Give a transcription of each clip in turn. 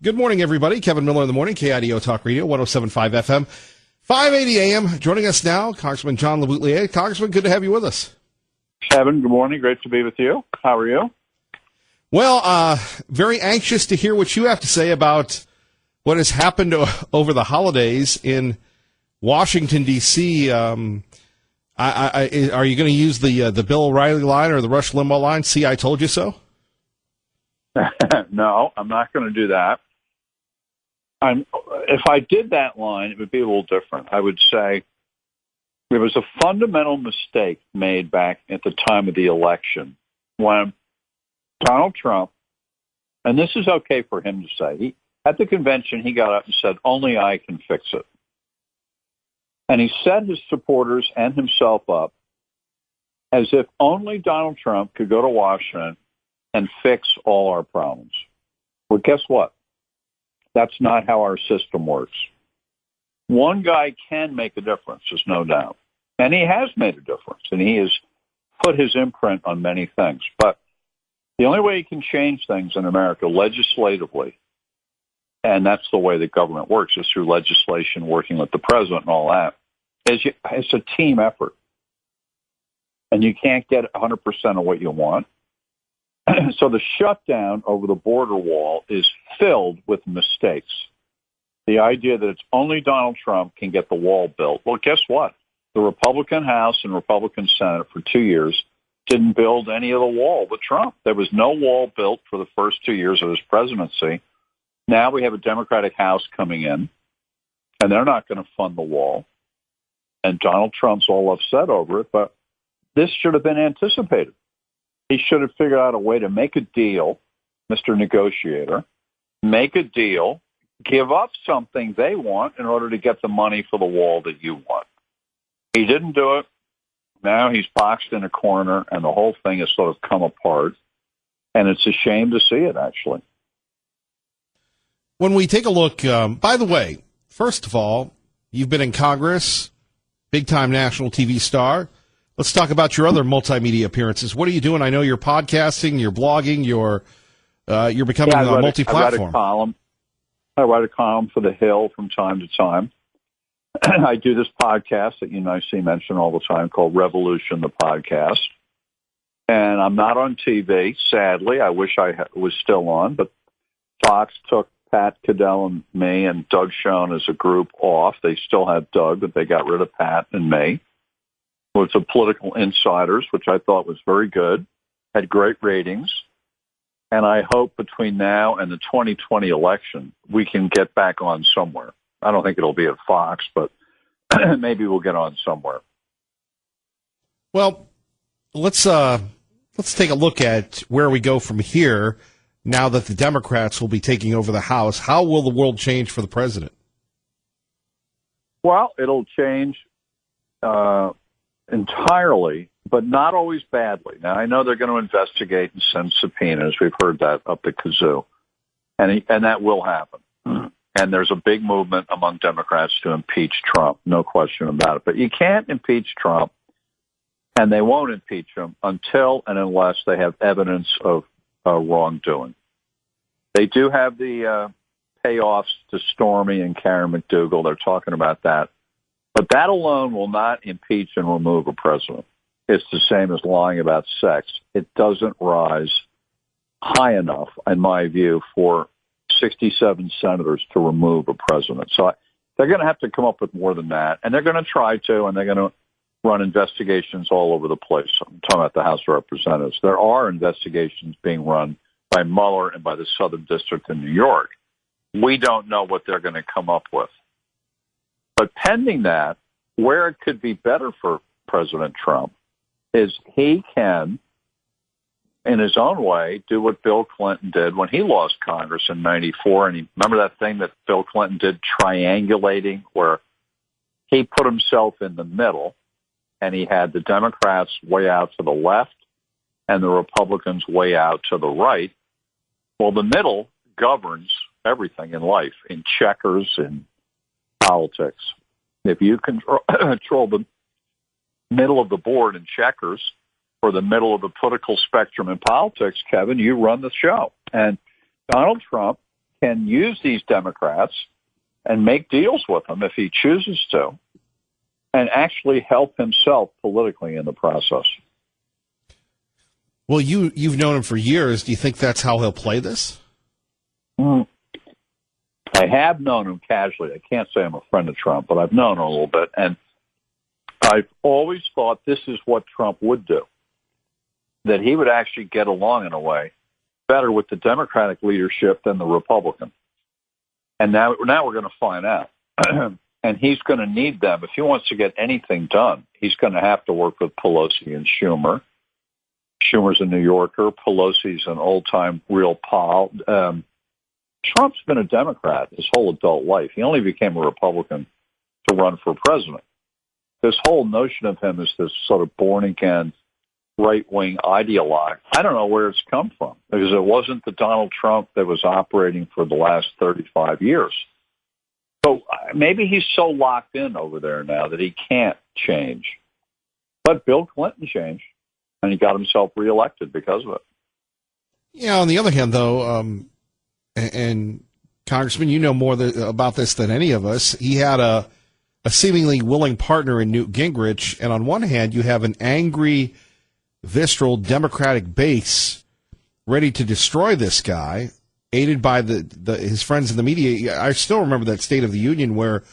Good morning, everybody. Kevin Miller in the morning, KIDO Talk Radio, 107.5 FM, 580 AM. Joining us now, Congressman John LeBoutillier. Congressman, good to have you with us. Kevin, good morning. Great to be with you. How are you? Well, very anxious to hear what you have to say about what has happened over the holidays in Washington, D.C. Are you going to use the Bill O'Reilly line or the Rush Limbaugh line? See, I told you so? No, I'm not going to do that. If I did that line, it would be a little different. I would say there was a fundamental mistake made back at the time of the election when Donald Trump, and this is okay for him to say, at the convention he got up and said, "Only I can fix it." And he set his supporters and himself up as if only Donald Trump could go to Washington and fix all our problems. Well, guess what? That's not how our system works. One guy can make a difference, there's no doubt. And he has made a difference, and he has put his imprint on many things. But the only way you can change things in America legislatively, and that's the way the government works, is through legislation, working with the president and all that, it's a team effort. And you can't get 100% of what you want. So the shutdown over the border wall is filled with mistakes. The idea that it's only Donald Trump can get the wall built. Well, guess what? The Republican House and Republican Senate for 2 years didn't build any of the wall with Trump. There was no wall built for the first 2 years of his presidency. Now we have a Democratic House coming in, and they're not going to fund the wall. And Donald Trump's all upset over it, but this should have been anticipated. He should have figured out a way to make a deal, Mr. Negotiator, make a deal, give up something they want in order to get the money for the wall that you want. He didn't do it. Now he's boxed in a corner, and the whole thing has sort of come apart. And it's a shame to see it, actually. When we take a look, by the way, first of all, you've been in Congress, big-time national TV star. Let's talk about your other multimedia appearances. What are you doing? I know you're podcasting, you're blogging, you're becoming a multi-platform. I write a column for The Hill from time to time. I do this podcast that I see mentioned all the time called Revolution, the podcast. And I'm not on TV, sadly. I wish I was still on, but Fox took Pat Cadell and me and Doug Schoen as a group off. They still have Doug, but they got rid of Pat and me. It's a Political Insiders, which I thought was very good, had great ratings. And I hope between now and the 2020 election, we can get back on somewhere. I don't think it'll be at Fox, but maybe we'll get on somewhere. Well, let's take a look at where we go from here now that the Democrats will be taking over the House. How will the world change for the president? Well, it'll change entirely, but not always badly. Now, I know they're going to investigate and send subpoenas. We've heard that up the kazoo. And that will happen. And there's a big movement among Democrats to impeach Trump, no question about it. But you can't impeach Trump, and they won't impeach him until and unless they have evidence of wrongdoing. They do have the payoffs to Stormy and Karen McDougal. They're talking about that. But that alone will not impeach and remove a president. It's the same as lying about sex. It doesn't rise high enough, in my view, for 67 senators to remove a president. So they're going to have to come up with more than that. And they're going to try to, and they're going to run investigations all over the place. I'm talking about the House of Representatives. There are investigations being run by Mueller and by the Southern District in New York. We don't know what they're going to come up with. But pending that, where it could be better for President Trump is he can, in his own way, do what Bill Clinton did when he lost Congress in 94. And remember that thing that Bill Clinton did, triangulating, where he put himself in the middle, and he had the Democrats way out to the left and the Republicans way out to the right. Well, the middle governs everything in life, in checkers, in politics. If you control the middle of the board in checkers or the middle of the political spectrum in politics, Kevin, you run the show. And Donald Trump can use these Democrats and make deals with them if he chooses to, and actually help himself politically in the process. Well, you've known him for years. Do you think that's how he'll play this? I have known him casually. I can't say I'm a friend of Trump, but I've known him a little bit, and I've always thought this is what Trump would do, that he would actually get along in a way better with the Democratic leadership than the Republican. And now we're going to find out. And he's going to need them. If he wants to get anything done, he's going to have to work with Pelosi and Schumer. Schumer's a New Yorker. Pelosi's an old-time real pal. Trump's been a Democrat his whole adult life. He only became a Republican to run for president. This whole notion of him as this sort of born-again right-wing ideologue, I don't know where it's come from, because it wasn't the Donald Trump that was operating for the last 35 years. So maybe he's so locked in over there now that he can't change. But Bill Clinton changed, and he got himself reelected because of it. Yeah, on the other hand, though, and Congressman, you know more about this than any of us, he had a seemingly willing partner in Newt Gingrich, and on one hand, you have an angry, visceral Democratic base ready to destroy this guy, aided by his friends in the media. I still remember that State of the Union where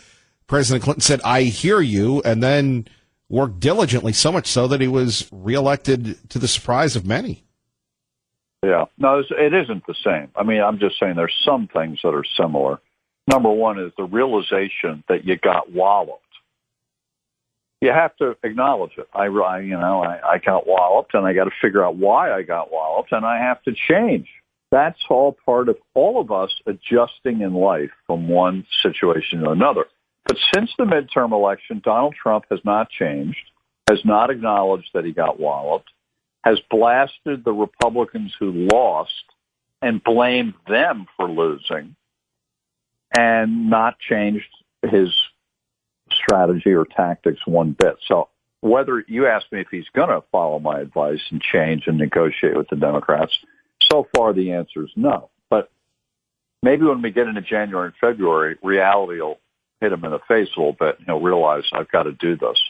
President Clinton said, "I hear you," and then worked diligently, so much so that he was reelected to the surprise of many. Yeah, no, it isn't the same. I mean, I'm just saying there's some things that are similar. Number one is the realization that you got walloped. You have to acknowledge it. I got walloped, and I got to figure out why I got walloped, and I have to change. That's all part of all of us adjusting in life from one situation to another. But since the midterm election, Donald Trump has not changed, has not acknowledged that he got walloped, has blasted the Republicans who lost and blamed them for losing, and not changed his strategy or tactics one bit. So whether you ask me if he's going to follow my advice and change and negotiate with the Democrats, so far the answer is no. But maybe when we get into January and February, reality will hit him in the face a little bit, and he'll realize I've got to do this.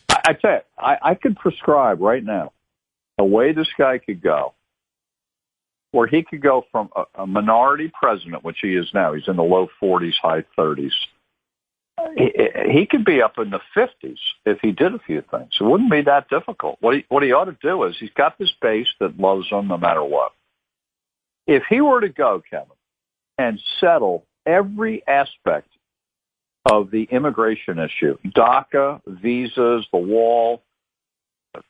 I tell you, I could prescribe right now a way this guy could go, where he could go from a minority president, which he is now, he's in the low 40s, high 30s. He could be up in the 50s if he did a few things. It wouldn't be that difficult. What he ought to do is he's got this base that loves him no matter what. If he were to go, Kevin, and settle every aspect of the immigration issue, DACA, visas, the wall,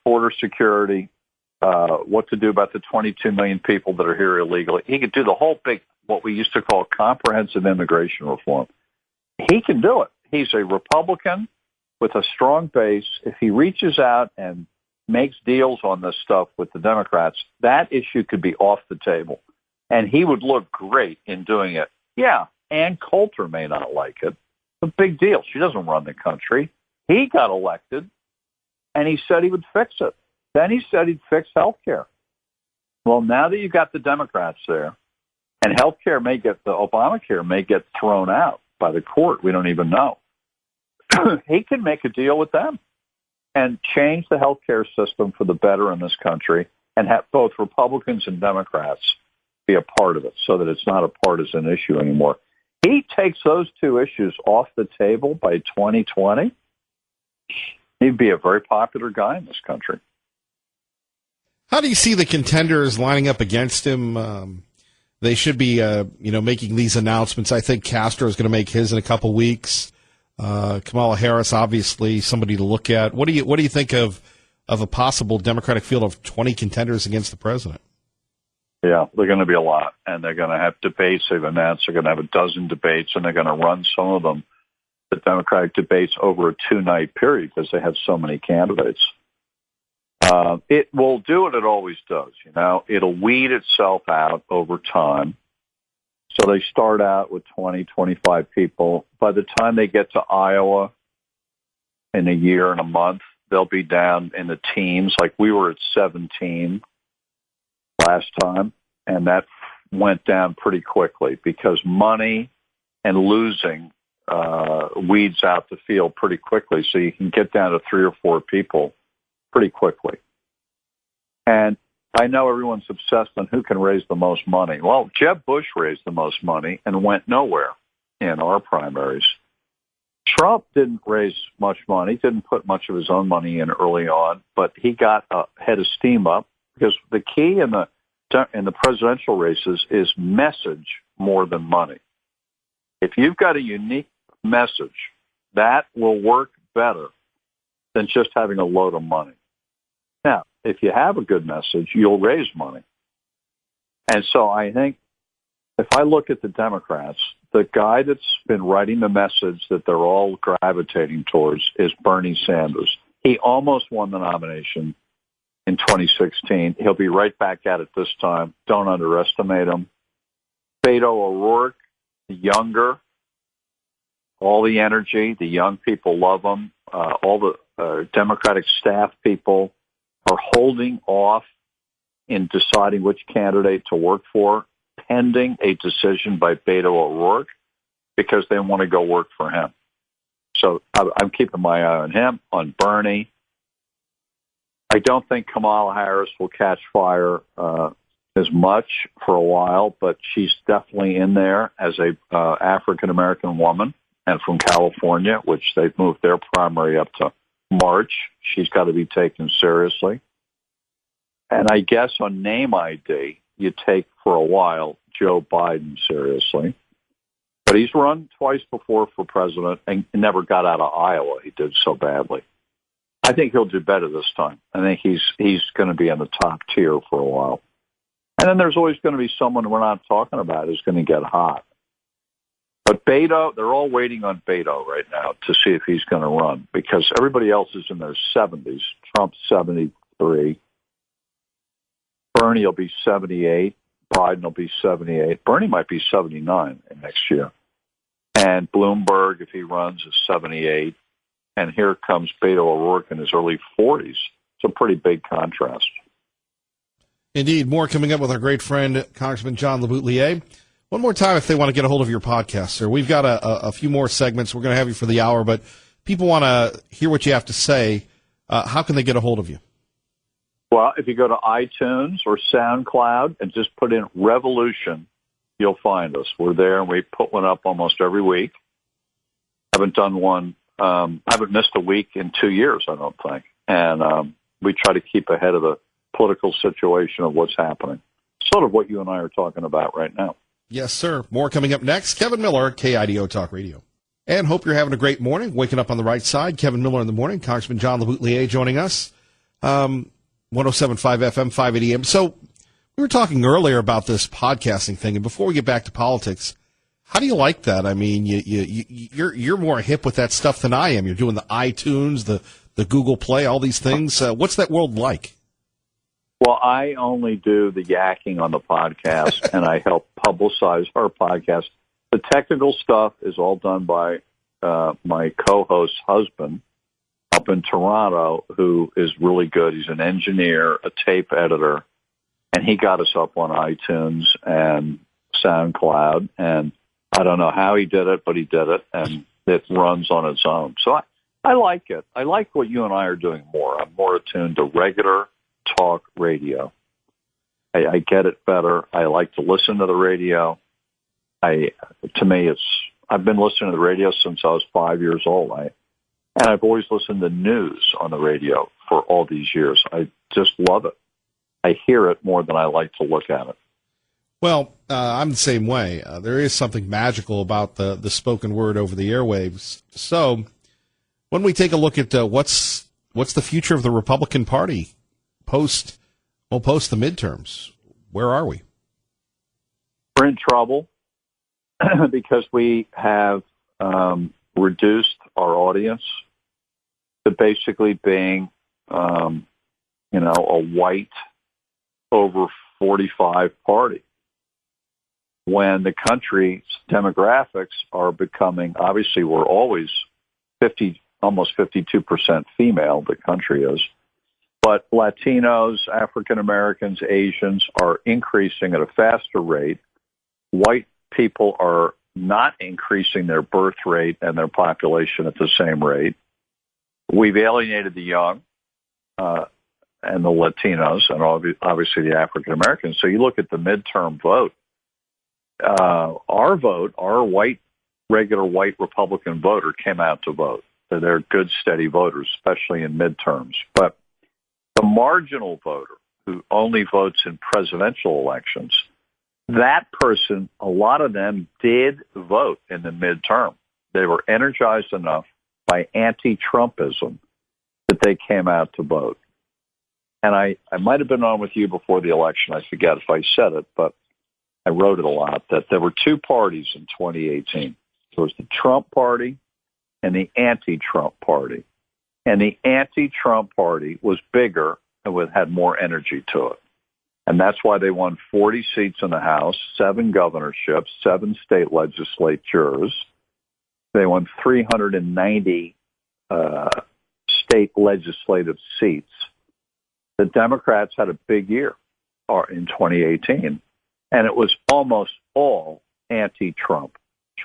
border security, what to do about the 22 million people that are here illegally. He could do the whole big, what we used to call comprehensive immigration reform. He can do it. He's a Republican with a strong base. If he reaches out and makes deals on this stuff with the Democrats, that issue could be off the table. And he would look great in doing it. Yeah, Ann Coulter may not like it. It's a big deal. She doesn't run the country. He got elected, and he said he would fix it. Then he said he'd fix health care. Well, now that you've got the Democrats there, and health care the Obamacare may get thrown out by the court, we don't even know. He can make a deal with them and change the health care system for the better in this country and have both Republicans and Democrats be a part of it so that it's not a partisan issue anymore. He takes those two issues off the table by 2020, he'd be a very popular guy in this country. How do you see the contenders lining up against him? They should be, making these announcements. I think Castro is going to make his in a couple weeks. Kamala Harris, obviously, somebody to look at. What do you think of a possible Democratic field of 20 contenders against the president? Yeah, they're going to be a lot, and they're going to have debates. They've announced they're going to have a dozen debates, and they're going to run some of them, the Democratic debates, over a 2-night period because they have so many candidates. It will do what it always does. It'll weed itself out over time. So they start out with 20, 25 people. By the time they get to Iowa in a year and a month, they'll be down in the teens. Like we were at 17 last time, and that went down pretty quickly because money and losing weeds out the field pretty quickly. So you can get down to 3 or 4 people pretty quickly. And I know everyone's obsessed on who can raise the most money. Well, Jeb Bush raised the most money and went nowhere in our primaries. Trump didn't raise much money, didn't put much of his own money in early on, but he got a head of steam up because the key in the presidential races is message more than money. If you've got a unique message, that will work better than just having a load of money. Now, if you have a good message, you'll raise money. And so I think if I look at the Democrats, the guy that's been writing the message that they're all gravitating towards is Bernie Sanders. He almost won the nomination in 2016. He'll be right back at it this time. Don't underestimate him. Beto O'Rourke, the younger, all the energy. The young people love him. All the Democratic staff people are holding off in deciding which candidate to work for, pending a decision by Beto O'Rourke, because they want to go work for him. So I'm keeping my eye on him, on Bernie. I don't think Kamala Harris will catch fire as much for a while, but she's definitely in there as a African-American woman and from California, which they've moved their primary up to March. She's got to be taken seriously. And I guess on name ID, you take for a while Joe Biden seriously. But he's run twice before for president and never got out of Iowa. He did so badly. I think he'll do better this time. I think he's going to be in the top tier for a while. And then there's always going to be someone we're not talking about who's going to get hot. But Beto, they're all waiting on Beto right now to see if he's going to run because everybody else is in their 70s. Trump's 73. Bernie will be 78. Biden will be 78. Bernie might be 79 next year. And Bloomberg, if he runs, is 78. And here comes Beto O'Rourke in his early 40s. It's a pretty big contrast. Indeed. More coming up with our great friend, Congressman John LeBoutillier. One more time, if they want to get a hold of your podcast, sir. We've got a few more segments. We're going to have you for the hour, but people want to hear what you have to say. How can they get a hold of you? Well, if you go to iTunes or SoundCloud and just put in Revolution, you'll find us. We're there, and we put one up almost every week. I haven't done one. I haven't missed a week in 2 years, I don't think. And we try to keep ahead of the political situation of what's happening. Sort of what you and I are talking about right now. Yes, sir. More coming up next. Kevin Miller, KIDO Talk Radio. And hope you're having a great morning, waking up on the right side. Kevin Miller in the morning. Congressman John LeBoutillier joining us. 107.5 FM, 580 AM. So we were talking earlier about this podcasting thing, and before we get back to politics, how do you like that? I mean, you're more hip with that stuff than I am. You're doing the iTunes, the Google Play, all these things. What's that world like? Well, I only do the yakking on the podcast, and I help publicize our podcast. The technical stuff is all done by my co-host's husband up in Toronto, who is really good. He's an engineer, a tape editor, and he got us up on iTunes and SoundCloud. And I don't know how he did it, but he did it, and it runs on its own. So I like it. I like what you and I are doing more. I'm more attuned to regular talk radio. I get it better. I like to listen to the radio. To me, I've been listening to the radio since I was 5 years old. And I've always listened to news on the radio for all these years. I just love it. I hear it more than I like to look at it. Well, I'm the same way. There is something magical about the spoken word over the airwaves. So when we take a look at what's the future of the Republican Party post the midterms, where are we? We're in trouble because we have reduced our audience to basically being, a white over 45 party. When the country's demographics are becoming, obviously we're always almost 52% female, the country is. But Latinos, African Americans, Asians are increasing at a faster rate. White people are not increasing their birth rate and their population at the same rate. We've alienated the young and the Latinos and obviously the African Americans. So you look at the midterm vote, our regular white Republican voter came out to vote. So they're good, steady voters, especially in midterms. But the marginal voter who only votes in presidential elections, that person, a lot of them did vote in the midterm. They were energized enough by anti-Trumpism that they came out to vote. And I might have been on with you before the election. I forget if I said it, but I wrote it a lot, that there were two parties in 2018. There was the Trump party and the anti-Trump party. And the anti-Trump party was bigger and had more energy to it. And that's why they won 40 seats in the House, 7 governorships, 7 state legislatures. They won 390 state legislative seats. The Democrats had a big year in 2018, and it was almost all anti-Trump.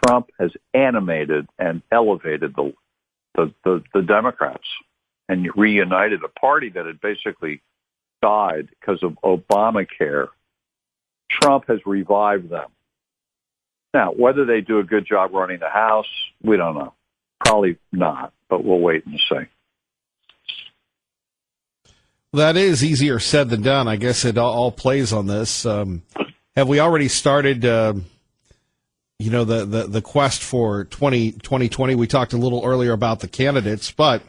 Trump has animated and elevated the Democrats and reunited a party that had basically died because of Obamacare. Trump has revived them. Now, whether they do a good job running the House, we don't know. Probably not, but we'll wait and see. That is easier said than done. I guess it all plays on this. Have we already started, the quest for 2020? We talked a little earlier about the candidates, but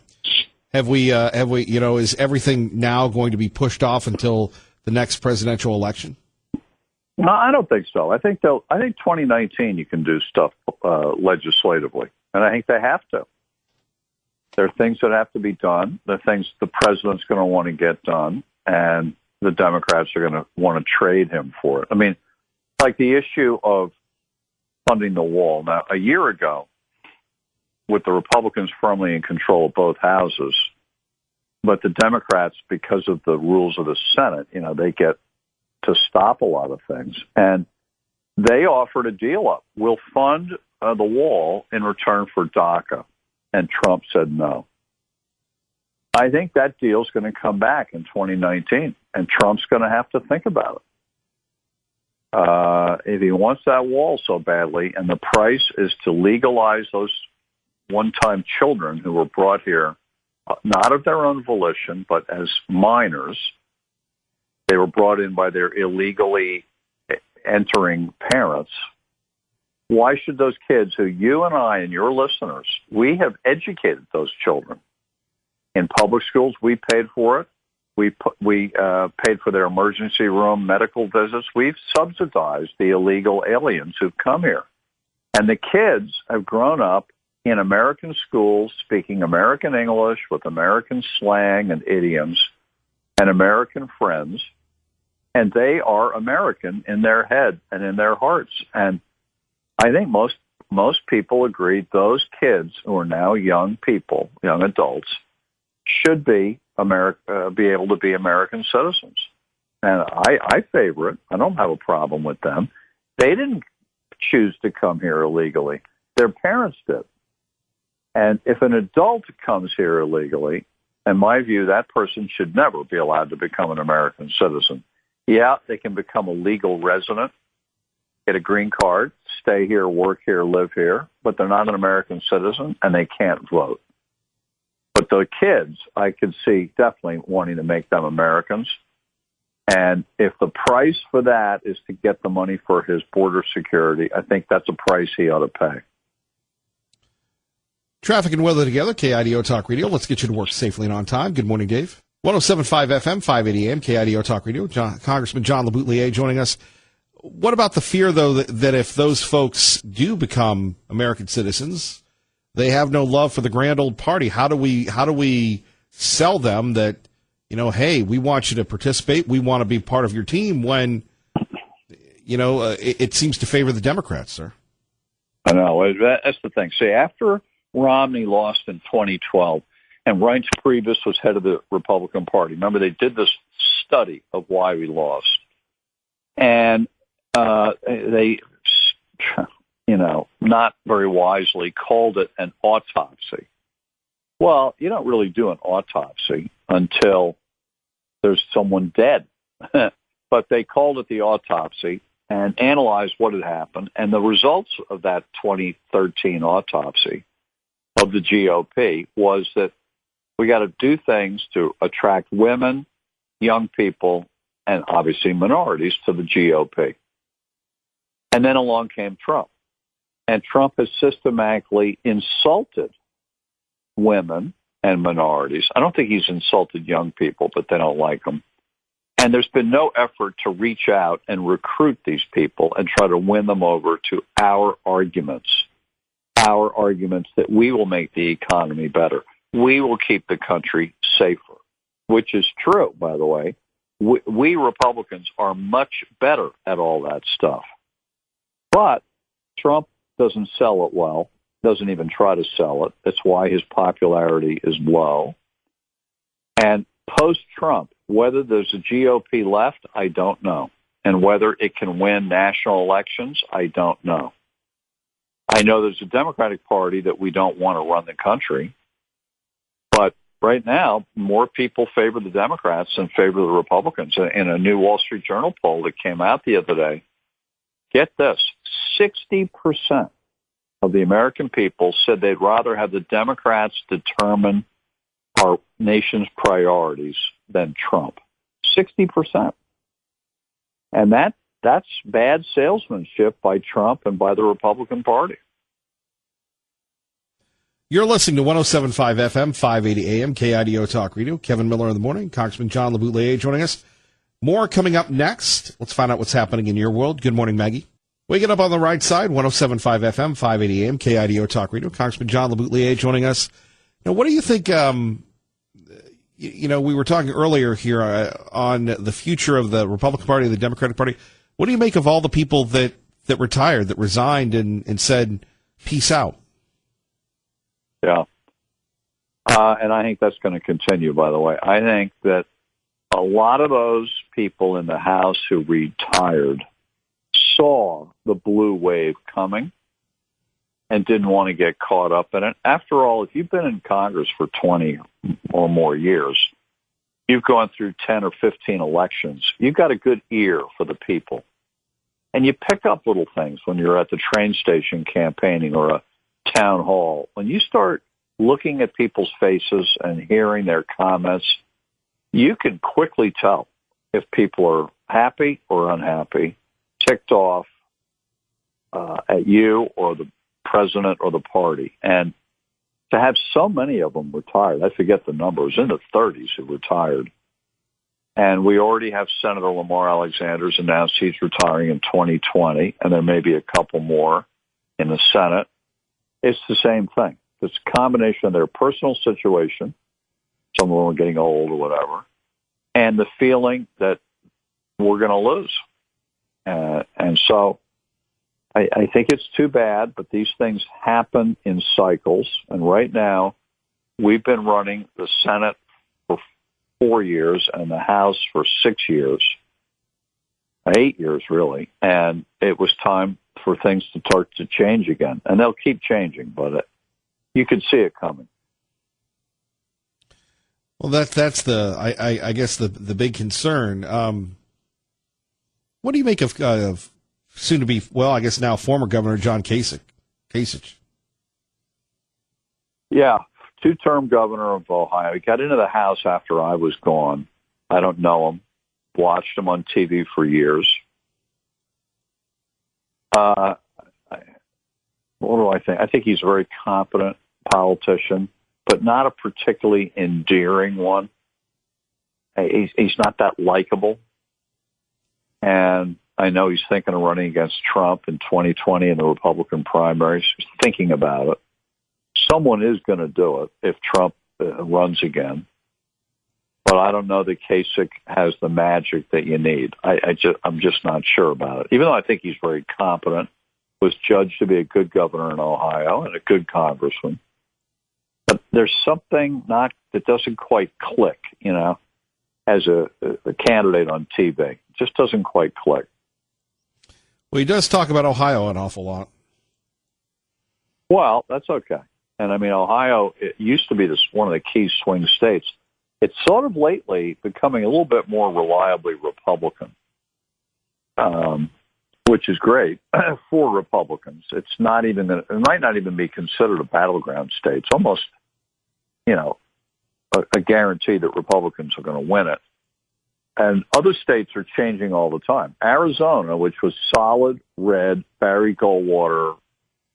have we, is everything now going to be pushed off until the next presidential election? No, I don't think so. I think 2019 you can do stuff legislatively, and I think they have to. There are things that have to be done. There are things the president's going to want to get done, and the Democrats are going to want to trade him for it. I mean, like the issue of funding the wall. Now, a year ago, with the Republicans firmly in control of both houses, but the Democrats, because of the rules of the Senate, they get to stop a lot of things. And they offered a deal up. We'll fund the wall in return for DACA. And Trump said no. I think that deal's going to come back in 2019, and Trump's going to have to think about it. If he wants that wall so badly, and the price is to legalize those one-time children who were brought here, not of their own volition, but as minors. They were brought in by their illegally entering parents. Why should those kids who you and I and your listeners, we have educated those children. In public schools, we paid for it. We paid for their emergency room medical visits. We've subsidized the illegal aliens who've come here. And the kids have grown up in American schools speaking American English with American slang and idioms and American friends. And they are American in their head and in their hearts. And I think most people agree those kids who are now young people, young adults, should be able to be American citizens. And I favor it. I don't have a problem with them. They didn't choose to come here illegally. Their parents did. And if an adult comes here illegally, in my view, that person should never be allowed to become an American citizen. Yeah, they can become a legal resident, get a green card, stay here, work here, live here, but they're not an American citizen and they can't vote. But the kids, I could see definitely wanting to make them Americans. And if the price for that is to get the money for his border security, I think that's a price he ought to pay. Traffic and weather together, KIDO Talk Radio. Let's get you to work safely and on time. Good morning, Dave. 107.5 FM, 580 AM, KIDO Talk Radio. Congressman John LeBoutelier joining us. What about the fear, though, that if those folks do become American citizens, they have no love for the grand old party? How do we sell them that, hey, we want you to participate, we want to be part of your team, when, it seems to favor the Democrats, sir? I know. That's the thing. See, after Romney lost in 2012, And Reince Priebus was head of the Republican Party. Remember, they did this study of why we lost. And they, not very wisely called it an autopsy. Well, you don't really do an autopsy until there's someone dead. But they called it the autopsy and analyzed what had happened. And the results of that 2013 autopsy of the GOP was that we got to do things to attract women, young people, and obviously minorities to the GOP. And then along came Trump. And Trump has systematically insulted women and minorities. I don't think he's insulted young people, but they don't like him. And there's been no effort to reach out and recruit these people and try to win them over to our arguments that we will make the economy better. We will keep the country safer, which is true, by the way. We Republicans are much better at all that stuff. But Trump doesn't sell it well, doesn't even try to sell it. That's why his popularity is low. And post-Trump, whether there's a GOP left, I don't know. And whether it can win national elections, I don't know. I know there's a Democratic Party that we don't want to run the country. But right now, more people favor the Democrats than favor the Republicans. In a new Wall Street Journal poll that came out the other day, get this, 60% of the American people said they'd rather have the Democrats determine our nation's priorities than Trump. 60%. And that's bad salesmanship by Trump and by the Republican Party. You're listening to 107.5 FM, 580 AM, KIDO Talk Radio. Kevin Miller in the morning. Congressman John LeBoutelier joining us. More coming up next. Let's find out what's happening in your world. Good morning, Maggie. Waking up on the right side, 107.5 FM, 580 AM, KIDO Talk Radio. Congressman John LeBoutelier joining us. Now, what do you think, we were talking earlier here on the future of the Republican Party, the Democratic Party. What do you make of all the people that retired, that resigned and said, peace out? Yeah. And I think that's going to continue, by the way. I think that a lot of those people in the House who retired saw the blue wave coming and didn't want to get caught up in it. After all, if you've been in Congress for 20 or more years, you've gone through 10 or 15 elections, you've got a good ear for the people. And you pick up little things when you're at the train station campaigning or a town hall. When you start looking at people's faces and hearing their comments, you can quickly tell if people are happy or unhappy, ticked off at you or the president or the party. And to have so many of them retired, I forget the numbers, in the 30s who retired. And we already have Senator Lamar Alexander's announced he's retiring in 2020, and there may be a couple more in the Senate. It's the same thing. It's a combination of their personal situation, some of them are getting old or whatever, and the feeling that we're going to lose. And so I think it's too bad, but these things happen in cycles. And right now, we've been running the Senate for 4 years and the House for 6 years, 8 years really, and it was time for things to start to change again. And they'll keep changing, but you can see it coming. Well, that's I guess the big concern. What do you make of soon to be, well, I guess now former Governor John Kasich? Yeah, two-term governor of Ohio. He got into the House after I was gone. I don't know him. Watched him on TV for years. What do I think? I think he's a very competent politician, but not a particularly endearing one. He's not that likable. And I know he's thinking of running against Trump in 2020 in the Republican primaries. He's thinking about it. Someone is going to do it if Trump runs again. But I don't know that Kasich has the magic that you need. I'm just not sure about it. Even though I think he's very competent, was judged to be a good governor in Ohio and a good congressman. But there's something that doesn't quite click, as a candidate on TV. It just doesn't quite click. Well, he does talk about Ohio an awful lot. Well, that's okay. And I mean, Ohio, it used to be one of the key swing states. It's sort of lately becoming a little bit more reliably Republican, which is great for Republicans. It might not even be considered a battleground state. It's almost, a guarantee that Republicans are going to win it. And other states are changing all the time. Arizona, which was solid red, Barry Goldwater,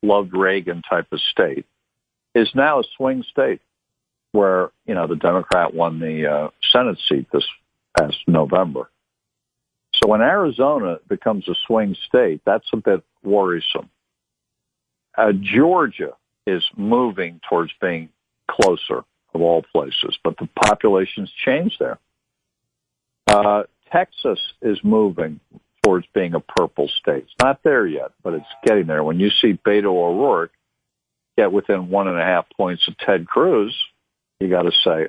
loved Reagan type of state, is now a swing state where, the Democrat won the Senate seat this past November. So when Arizona becomes a swing state, that's a bit worrisome. Georgia is moving towards being closer of all places, but the population's changed there. Texas is moving towards being a purple state. It's not there yet, but it's getting there. When you see Beto O'Rourke get within 1.5 points of Ted Cruz, you got to say,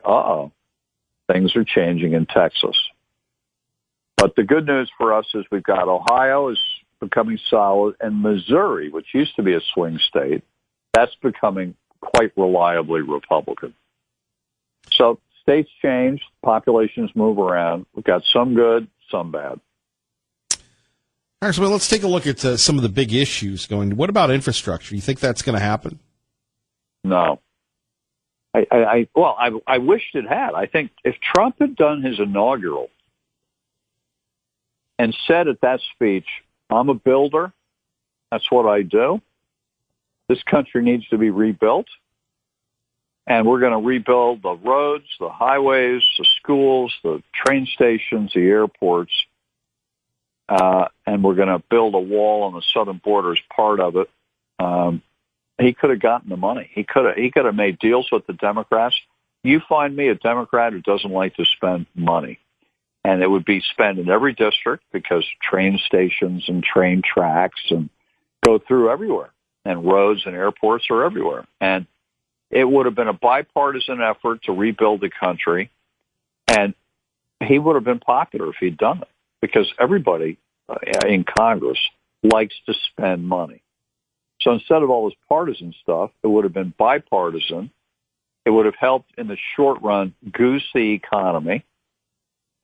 things are changing in Texas. But the good news for us is we've got Ohio is becoming solid, and Missouri, which used to be a swing state, that's becoming quite reliably Republican. So states change, populations move around. We've got some good, some bad. All right, so let's take a look at some of the big issues going. What about infrastructure? You think that's going to happen? No. I wished it had. I think if Trump had done his inaugural and said at that speech, I'm a builder, that's what I do, this country needs to be rebuilt, and we're going to rebuild the roads, the highways, the schools, the train stations, the airports, and we're going to build a wall on the southern border as part of it. He could have gotten the money. He could have made deals with the Democrats. You find me a Democrat who doesn't like to spend money. And it would be spent in every district because train stations and train tracks and go through everywhere. And roads and airports are everywhere. And it would have been a bipartisan effort to rebuild the country. And he would have been popular if he'd done it because everybody in Congress likes to spend money. So instead of all this partisan stuff, it would have been bipartisan. It would have helped in the short run goose the economy.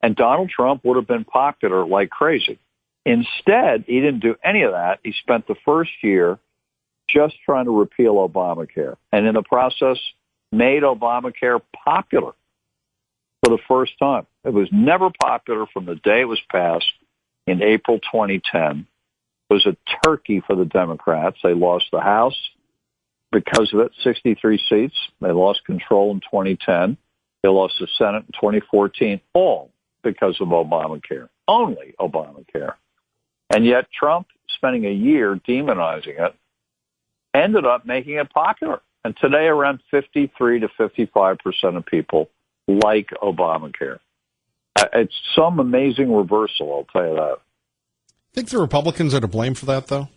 And Donald Trump would have been popular like crazy. Instead, he didn't do any of that. He spent the first year just trying to repeal Obamacare. And in the process, made Obamacare popular for the first time. It was never popular from the day it was passed in April 2010. It was a turkey for the Democrats. They lost the House because of it, 63 seats. They lost control in 2010. They lost the Senate in 2014, all because of Obamacare, only Obamacare. And yet Trump, spending a year demonizing it, ended up making it popular. And today around 53 to 55% of people like Obamacare. It's some amazing reversal, I'll tell you that. Think the Republicans are to blame for that, though?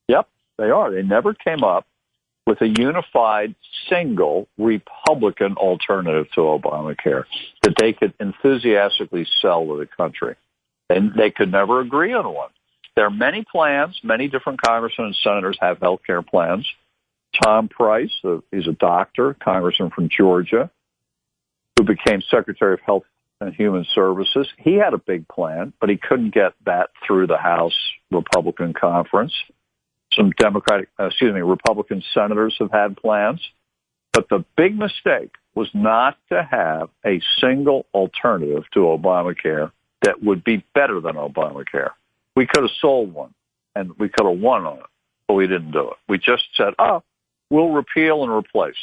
Yep, they are. They never came up with a unified, single Republican alternative to Obamacare that they could enthusiastically sell to the country. And they could never agree on one. There are many plans. Many different congressmen and senators have health care plans. Tom Price, he's a doctor, congressman from Georgia, who became Secretary of Health and Human Services. He had a big plan, but he couldn't get that through the House Republican Conference. Some Republican senators have had plans. But the big mistake was not to have a single alternative to Obamacare that would be better than Obamacare. We could have sold one, and we could have won on it, but we didn't do it. We just said, we'll repeal and replace.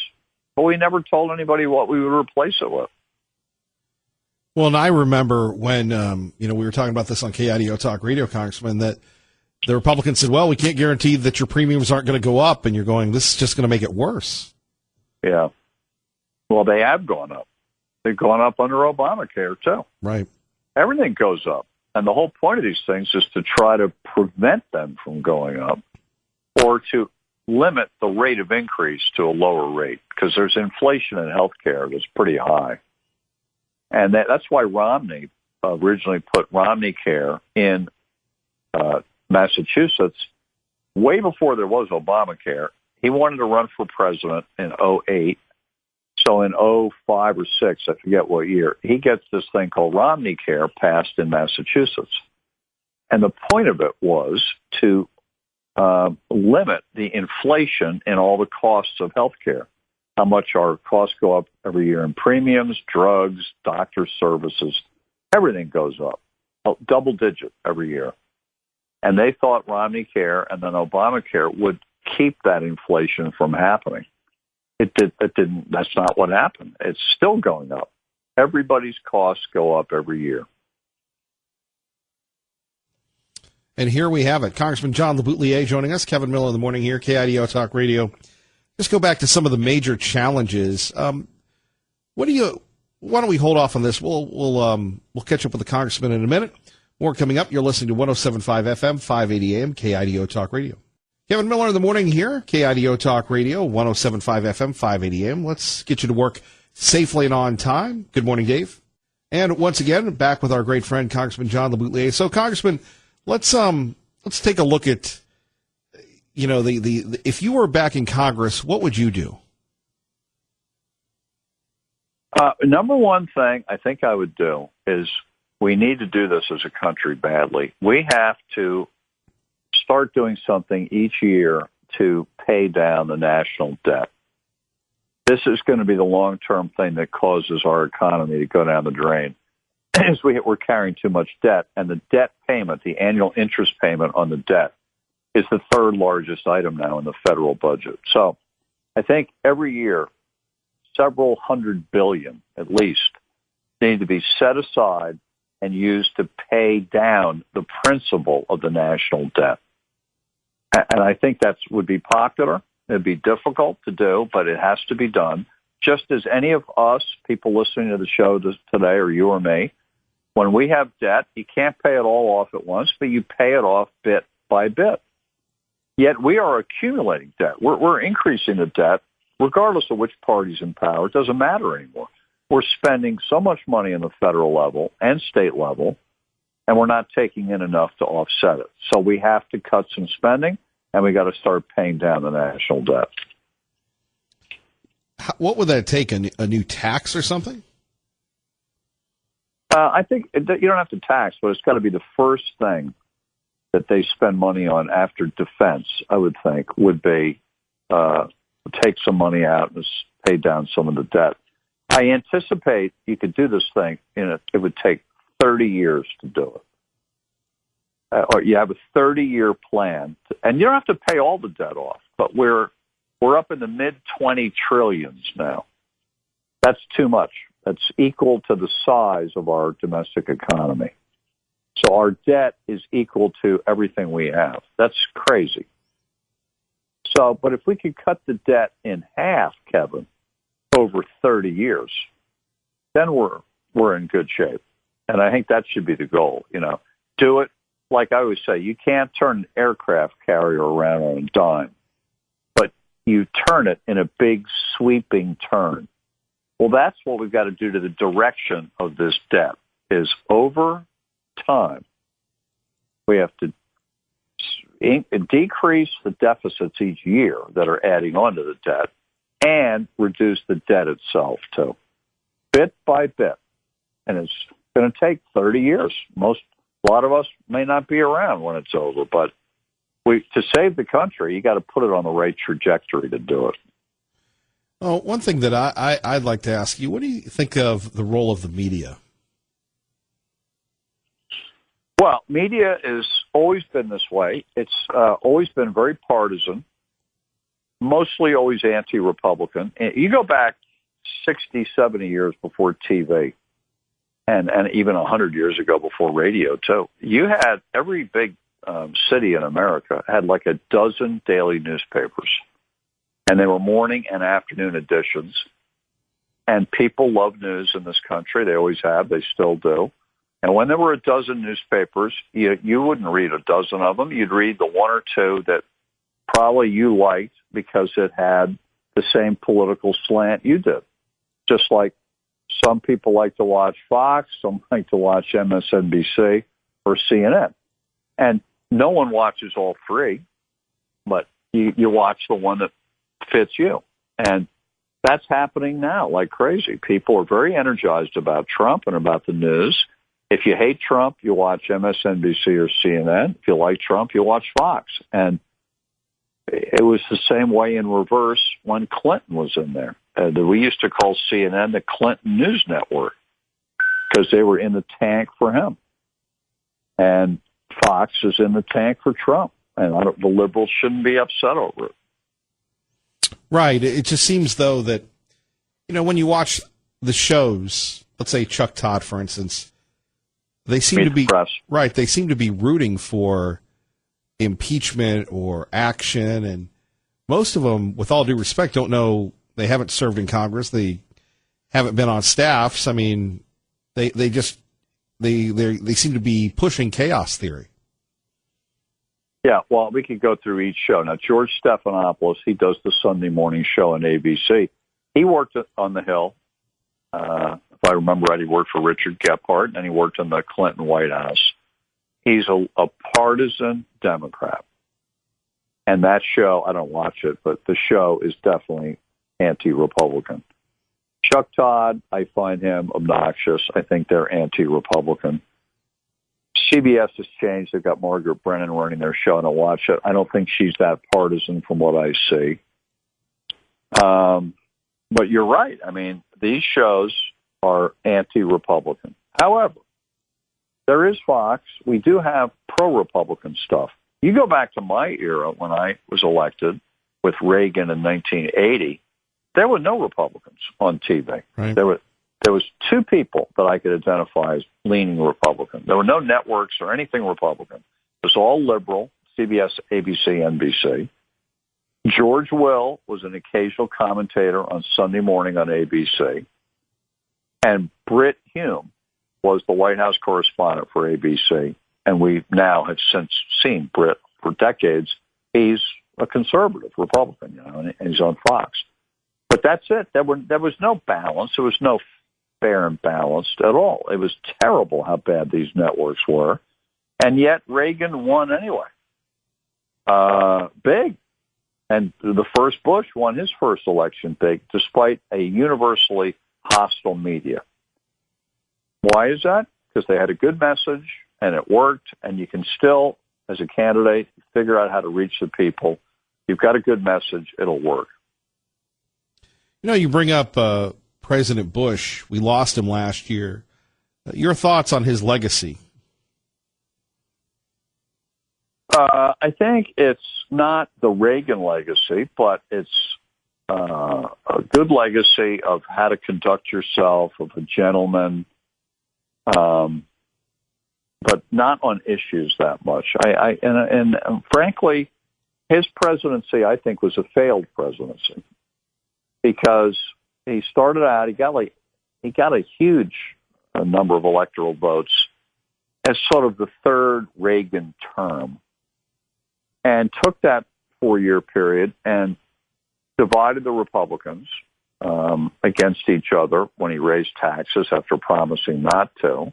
But we never told anybody what we would replace it with. Well, and I remember when, we were talking about this on KIDO Talk Radio, Congressman, that the Republicans said, well, we can't guarantee that your premiums aren't going to go up, and you're going, this is just going to make it worse. Yeah. Well, they have gone up. They've gone up under Obamacare, too. Right. Everything goes up. And the whole point of these things is to try to prevent them from going up or to limit the rate of increase to a lower rate because there's inflation in healthcare that's pretty high. And that's why Romney originally put Romney Care in Massachusetts way before there was Obamacare. He wanted to run for president in '08. So in '05 or '06, I forget what year, he gets this thing called Romney Care passed in Massachusetts. And the point of it was to limit the inflation in all the costs of healthcare, how much our costs go up every year in premiums, drugs, doctor services, everything goes up, double digit every year. And they thought Romney Care and then Obamacare would keep that inflation from happening. It didn't. That's not what happened. It's still going up. Everybody's costs go up every year. And here we have it. Congressman John LeBoutelier joining us. Kevin Miller in the morning here, KIDO Talk Radio. Just go back to some of the major challenges. Why don't we hold off on this? We'll catch up with the congressman in a minute. More coming up. You're listening to 107.5 FM, 580 AM, KIDO Talk Radio. Kevin Miller in the morning here, KIDO Talk Radio, 107.5 FM, 580 AM. Let's get you to work safely and on time. Good morning, Dave. And once again, back with our great friend, Congressman John LeBoutelier. So, Congressman, let's take a look at, the if you were back in Congress, what would you do? Number one thing I think I would do is we need to do this as a country badly. We have to start doing something each year to pay down the national debt. This is going to be the long-term thing that causes our economy to go down the drain. As we're carrying too much debt, and the debt payment, the annual interest payment on the debt, is the third largest item now in the federal budget. So I think every year, several $100 billion at least need to be set aside and used to pay down the principal of the national debt. And I think that would be popular. It'd be difficult to do, but it has to be done. Just as any of us, people listening to the show today, or you or me, when we have debt, you can't pay it all off at once, but you pay it off bit by bit. Yet we are accumulating debt. We're increasing the debt regardless of which party's in power. It doesn't matter anymore. We're spending so much money in the federal level and state level, and we're not taking in enough to offset it. So we have to cut some spending, and we got to start paying down the national debt. What would that take, a new tax or something? I think you don't have to tax, but it's got to be the first thing that they spend money on after defense, I would think, would be take some money out and pay down some of the debt. I anticipate you could do this thing, it would take 30 years to do it. Or you have a 30-year plan, and you don't have to pay all the debt off, but we're up in the mid-20 trillions now. That's too much. That's equal to the size of our domestic economy. So our debt is equal to everything we have. That's crazy. So, but if we could cut the debt in half, Kevin, over 30 years, then we're in good shape. And I think that should be the goal. Do it. Like I always say, you can't turn an aircraft carrier around on a dime, but you turn it in a big sweeping turn. Well, that's what we've got to do to the direction of this debt, is over time, we have to decrease the deficits each year that are adding on to the debt and reduce the debt itself, too, bit by bit. And it's going to take 30 years. A lot of us may not be around when it's over, but to save the country, you got to put it on the right trajectory to do it. Oh, one thing that I'd like to ask you, what do you think of the role of the media? Well, media has always been this way. It's always been very partisan, mostly always anti-Republican. And you go back 60, 70 years before TV, and even 100 years ago before radio, too. You had every big city in America had like a dozen daily newspapers, and they were morning and afternoon editions. And people love news in this country. They always have. They still do. And when there were a dozen newspapers, you wouldn't read a dozen of them. You'd read the one or two that probably you liked because it had the same political slant you did. Just like some people like to watch Fox, some like to watch MSNBC or CNN. And no one watches all three, but you watch the one that fits you. And that's happening now like crazy. People are very energized about Trump and about the news. If you hate Trump, you watch MSNBC or CNN. If you like Trump, you watch Fox. And it was the same way in reverse when Clinton was in there. We used to call CNN the Clinton News Network because they were in the tank for him. And Fox is in the tank for Trump. And the liberals shouldn't be upset over it. Right. It just seems, though, that, when you watch the shows, let's say Chuck Todd, for instance, they seem to be right. They seem to be rooting for impeachment or action. And most of them, with all due respect, don't know. They haven't served in Congress. They haven't been on staffs. I mean, they seem to be pushing chaos theory. Yeah, well, we could go through each show. Now, George Stephanopoulos, he does the Sunday morning show on ABC. He worked on the Hill. If I remember right, he worked for Richard Gephardt, and he worked in the Clinton White House. He's a partisan Democrat. And that show, I don't watch it, but the show is definitely anti-Republican. Chuck Todd, I find him obnoxious. I think they're anti-Republican. CBS has changed. They've got Margaret Brennan running their show, and I watch it. I don't think she's that partisan from what I see. But you're right. I mean, these shows are anti-Republican. However, there is Fox. We do have pro-Republican stuff. You go back to my era when I was elected with Reagan in 1980, there were no Republicans on TV. Right. There was two people that I could identify as leaning Republican. There were no networks or anything Republican. It was all liberal, CBS, ABC, NBC. George Will was an occasional commentator on Sunday morning on ABC. And Brit Hume was the White House correspondent for ABC. And we now have since seen Brit for decades. He's a conservative Republican, and he's on Fox. But that's it. There was no balance. There was no fair and balanced at all. It was terrible how bad these networks were. And yet Reagan won anyway. Big. And the first Bush won his first election big, despite a universally hostile media. Why is that? Because they had a good message, and it worked, and you can still, as a candidate, figure out how to reach the people. You've got a good message, it'll work. You bring up President Bush. We lost him last year. Your thoughts on his legacy? I think it's not the Reagan legacy, but it's a good legacy of how to conduct yourself, of a gentleman, but not on issues that much. And frankly, his presidency, I think, was a failed presidency because he started out, he got a huge number of electoral votes as sort of the third Reagan term, and took that 4-year period and divided the Republicans against each other when he raised taxes after promising not to.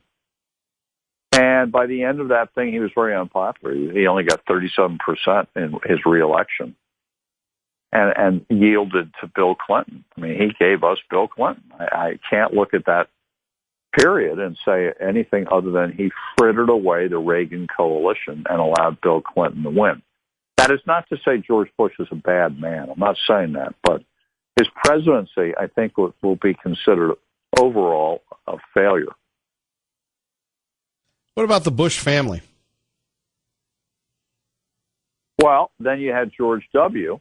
And by the end of that thing, he was very unpopular. He only got 37% in his reelection and yielded to Bill Clinton. I mean, he gave us Bill Clinton. I can't look at that period and say anything other than he frittered away the Reagan coalition and allowed Bill Clinton to win. That is not to say George Bush is a bad man. I'm not saying that. But his presidency, I think, will be considered overall a failure. What about the Bush family? Well, then you had George W.,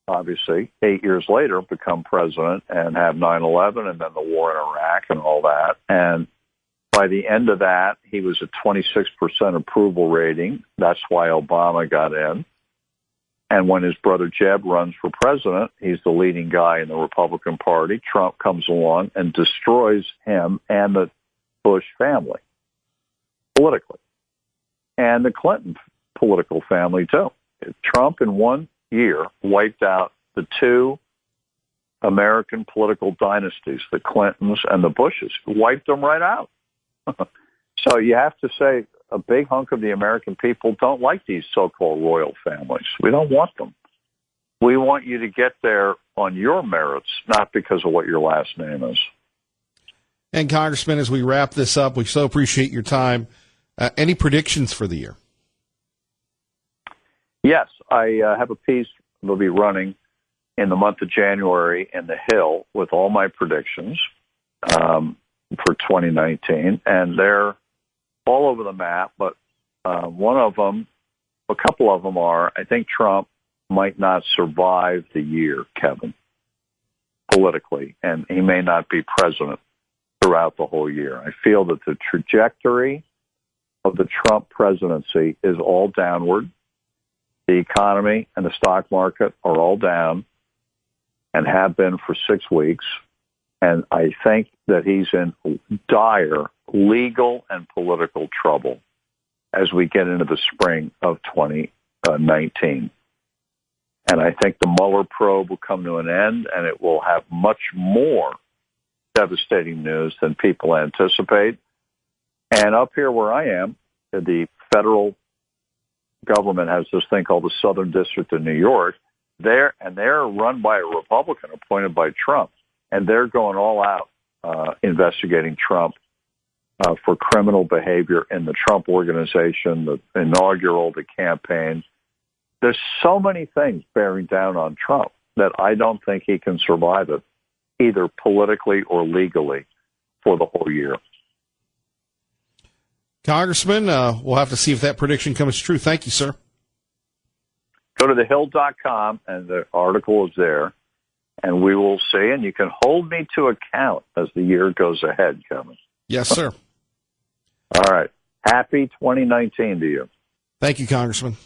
obviously, 8 years later, become president and have 9/11 and then the war in Iraq and all that. And by the end of that, he was at 26% approval rating. That's why Obama got in. And when his brother Jeb runs for president, he's the leading guy in the Republican Party. Trump comes along and destroys him and the Bush family politically. And the Clinton political family, too. Trump in 1 year wiped out the two American political dynasties, the Clintons and the Bushes. Wiped them right out. So you have to say a big hunk of the American people don't like these so-called royal families. We don't want them. We want you to get there on your merits, not because of what your last name is. And Congressman, as we wrap this up, we so appreciate your time. Any predictions for the year? Yes, I have a piece that'll be running in the month of January in the Hill with all my predictions for 2019, and they're all over the map. But one of them, a couple of them are, I think Trump might not survive the year, Kevin, politically, and he may not be president throughout the whole year. I feel that the trajectory of the Trump presidency is all downward. The economy and the stock market are all down and have been for 6 weeks. And I think that he's in dire legal and political trouble as we get into the spring of 2019. And I think the Mueller probe will come to an end, and it will have much more devastating news than people anticipate. And up here where I am, the federal government has this thing called the Southern District of New York. They're run by a Republican appointed by Trump, and they're going all out investigating Trump for criminal behavior in the Trump Organization, the inaugural, the campaign. There's so many things bearing down on Trump that I don't think he can survive it, either politically or legally, for the whole year. Congressman, we'll have to see if that prediction comes true. Thank you, sir. Go to thehill.com, and the article is there, and we will see, and you can hold me to account as the year goes ahead, Kevin. Yes, sir. All right. Happy 2019 to you. Thank you, Congressman.